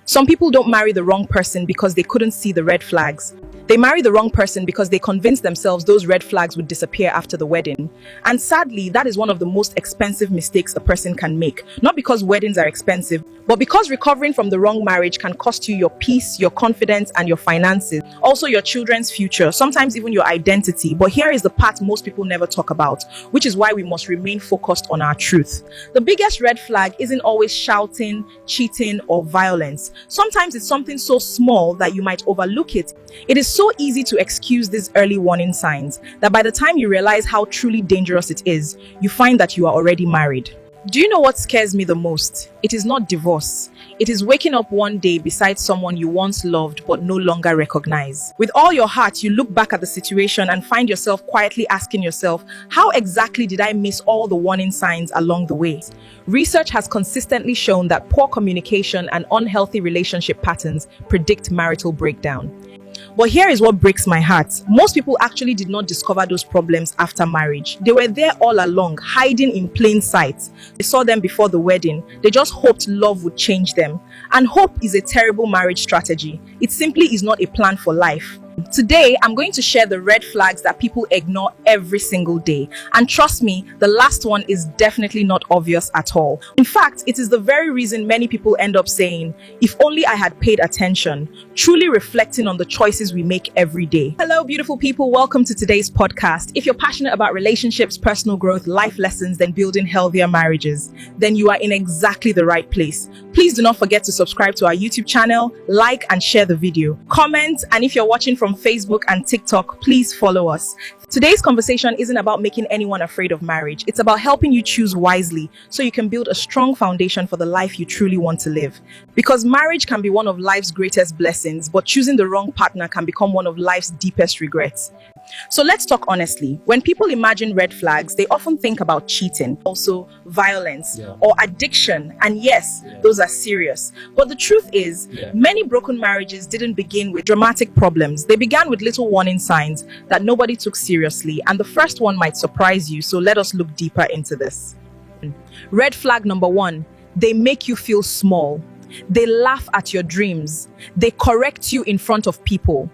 Some people don't marry the wrong person because they couldn't see the red flags. They marry the wrong person because they convinced themselves those red flags would disappear after the wedding. And sadly, that is one of the most expensive mistakes a person can make. Not because weddings are expensive, but because recovering from the wrong marriage can cost you your peace, your confidence, and your finances. Also your children's future, sometimes even your identity. But here is the part most people never talk about, which is why we must remain focused on our truth. The biggest red flag isn't always shouting, cheating, or violence. Sometimes it's something so small that you might overlook it. It is so easy to excuse these early warning signs that by the time you realize how truly dangerous it is, you find that you are already married. Do you know what scares me the most? It is not divorce. It is waking up one day beside someone you once loved but no longer recognize. With all your heart, you look back at the situation and find yourself quietly asking yourself, how exactly did I miss all the warning signs along the way? Research has consistently shown that poor communication and unhealthy relationship patterns predict marital breakdown. But here is what breaks my heart. Most people actually did not discover those problems after marriage. They were there all along, hiding in plain sight. They saw them before the wedding. They just hoped love would change them. And hope is a terrible marriage strategy. It simply is not a plan for life. Today, I'm going to share the red flags that people ignore every single day. And trust me, the last one is definitely not obvious at all. In fact, it is the very reason many people end up saying, if only I had paid attention, truly reflecting on the choices we make every day. Hello, beautiful people. Welcome to today's podcast. If you're passionate about relationships, personal growth, life lessons, and building healthier marriages, then you are in exactly the right place. Please do not forget to subscribe to our YouTube channel, like and share the video, comment, and if you're watching from Facebook and TikTok, please follow us. Today's conversation isn't about making anyone afraid of marriage. It's about helping you choose wisely so you can build a strong foundation for the life you truly want to live. Because marriage can be one of life's greatest blessings, but choosing the wrong partner can become one of life's deepest regrets. So let's talk honestly. When people imagine red flags, they often think about cheating, also violence, or addiction. And yes, those are serious. But the truth is, many broken marriages didn't begin with dramatic problems. They began with little warning signs that nobody took seriously. And the first one might surprise you. So let us look deeper into this. Red flag number 1, they make you feel small. They laugh at your dreams. They correct you in front of people.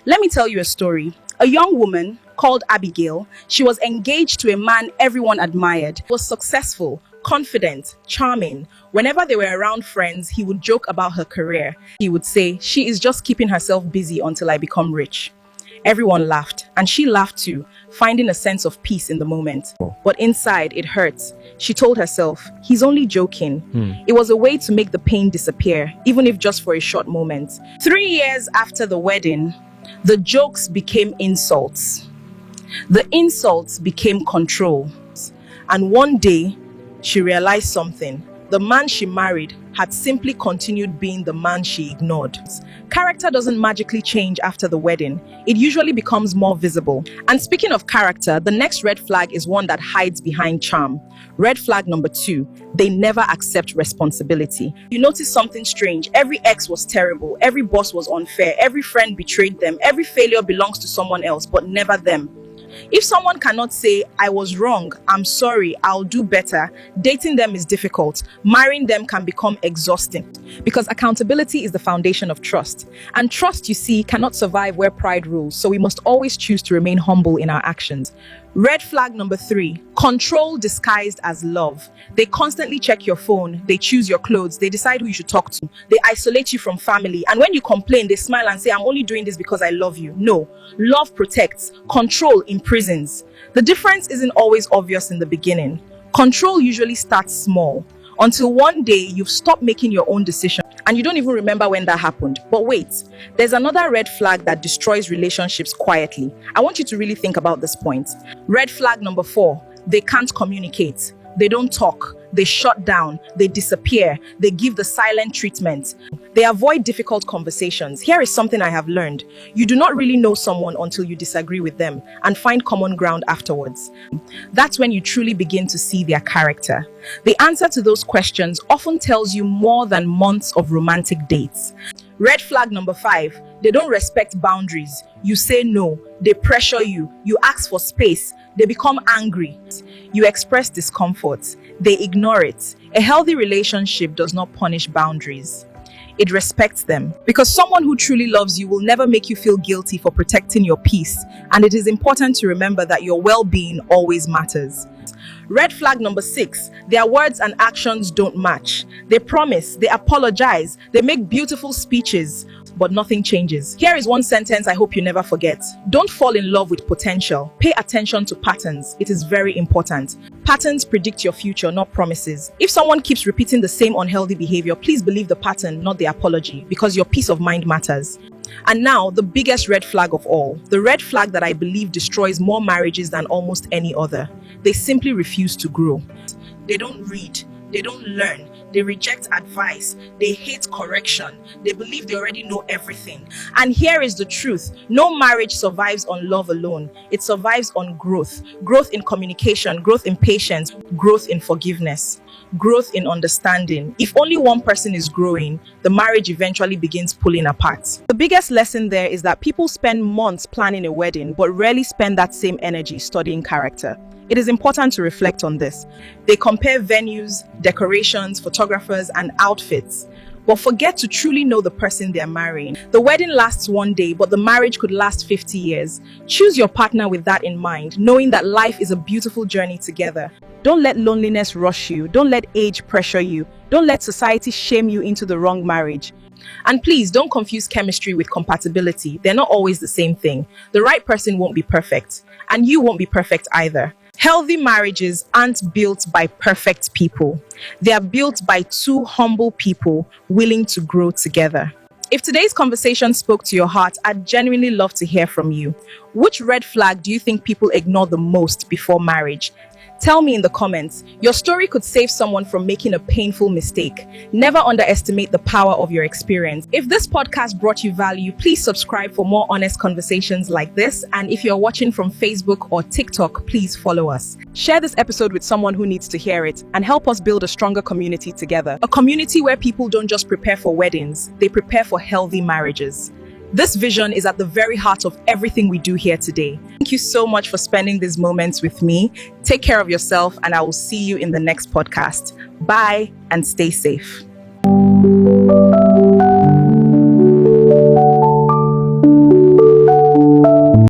Let me tell you a story. A young woman called Abigail, she was engaged to a man everyone admired. He was successful, confident, charming. Whenever they were around friends, he would joke about her career. He would say, she is just keeping herself busy until I become rich. Everyone laughed, and she laughed too, finding a sense of peace in the moment. But inside, it hurts. She told herself, he's only joking. It was a way to make the pain disappear, even if just for a short moment. 3 years after the wedding, the jokes became insults. The insults became control. And one day, she realized something. The man she married had simply continued being the man she ignored. Character doesn't magically change after the wedding. It usually becomes more visible. And speaking of character, the next red flag is one that hides behind charm. Red flag number 2, they never accept responsibility. You notice something strange. Every ex was terrible. Every boss was unfair. Every friend betrayed them. Every failure belongs to someone else, but never them. If someone cannot say, I was wrong, I'm sorry, I'll do better, dating them is difficult. Marrying them can become exhausting. Because accountability is the foundation of trust. And trust, you see, cannot survive where pride rules. So we must always choose to remain humble in our actions. Red flag number 3, control disguised as love. They constantly check your phone, they choose your clothes, they decide who you should talk to, they isolate you from family, and when you complain, they smile and say, I'm only doing this because I love you. No, love protects, control imprisons. The difference isn't always obvious in the beginning. Control usually starts small, until one day you've stopped making your own decisions. And you don't even remember when that happened. But wait, there's another red flag that destroys relationships quietly. I want you to really think about this point. Red flag number 4, they can't communicate. They don't talk. They shut down. They disappear. They give the silent treatment. They avoid difficult conversations. Here is something I have learned. You do not really know someone until you disagree with them and find common ground afterwards. That's when you truly begin to see their character. The answer to those questions often tells you more than months of romantic dates. Red flag number 5, they don't respect boundaries. You say no, they pressure you, you ask for space, they become angry. You express discomfort, they ignore it. A healthy relationship does not punish boundaries. it respects them. Because someone who truly loves you will never make you feel guilty for protecting your peace, and it is important to remember that your well-being always matters. Red flag number 6, their words and actions don't match. They promise, they apologize, they make beautiful speeches, but nothing changes. Here is one sentence I hope you never forget. Don't fall in love with potential. Pay attention to patterns. It is very important. Patterns predict your future, not promises. If someone keeps repeating the same unhealthy behavior, please believe the pattern, not the apology, because your peace of mind matters. And now, the biggest red flag of all, the red flag that I believe destroys more marriages than almost any other. They simply refuse to grow. They don't read. They don't learn. They reject advice. They hate correction. They believe they already know everything. And here is the truth. No marriage survives on love alone. It survives on growth. Growth in communication, growth in patience, growth in forgiveness, growth in understanding. If only one person is growing, the marriage eventually begins pulling apart. The biggest lesson there is that people spend months planning a wedding, but rarely spend that same energy studying character. It is important to reflect on this. They compare venues, decorations, photographers, and outfits, but forget to truly know the person they are marrying. The wedding lasts one day, but the marriage could last 50 years. Choose your partner with that in mind, knowing that life is a beautiful journey together. Don't let loneliness rush you. Don't let age pressure you. Don't let society shame you into the wrong marriage. And please don't confuse chemistry with compatibility. They're not always the same thing. The right person won't be perfect, and you won't be perfect either. Healthy marriages aren't built by perfect people. They are built by two humble people willing to grow together. If today's conversation spoke to your heart, I'd genuinely love to hear from you. Which red flag do you think people ignore the most before marriage? Tell me in the comments. Your story could save someone from making a painful mistake. Never underestimate the power of your experience. If this podcast brought you value, please subscribe for more honest conversations like this. And if you're watching from Facebook or TikTok, please follow us. Share this episode with someone who needs to hear it and help us build a stronger community together. A community where people don't just prepare for weddings, they prepare for healthy marriages. This vision is at the very heart of everything we do here today. Thank you so much for spending these moments with me. Take care of yourself, and I will see you in the next podcast. Bye, and stay safe.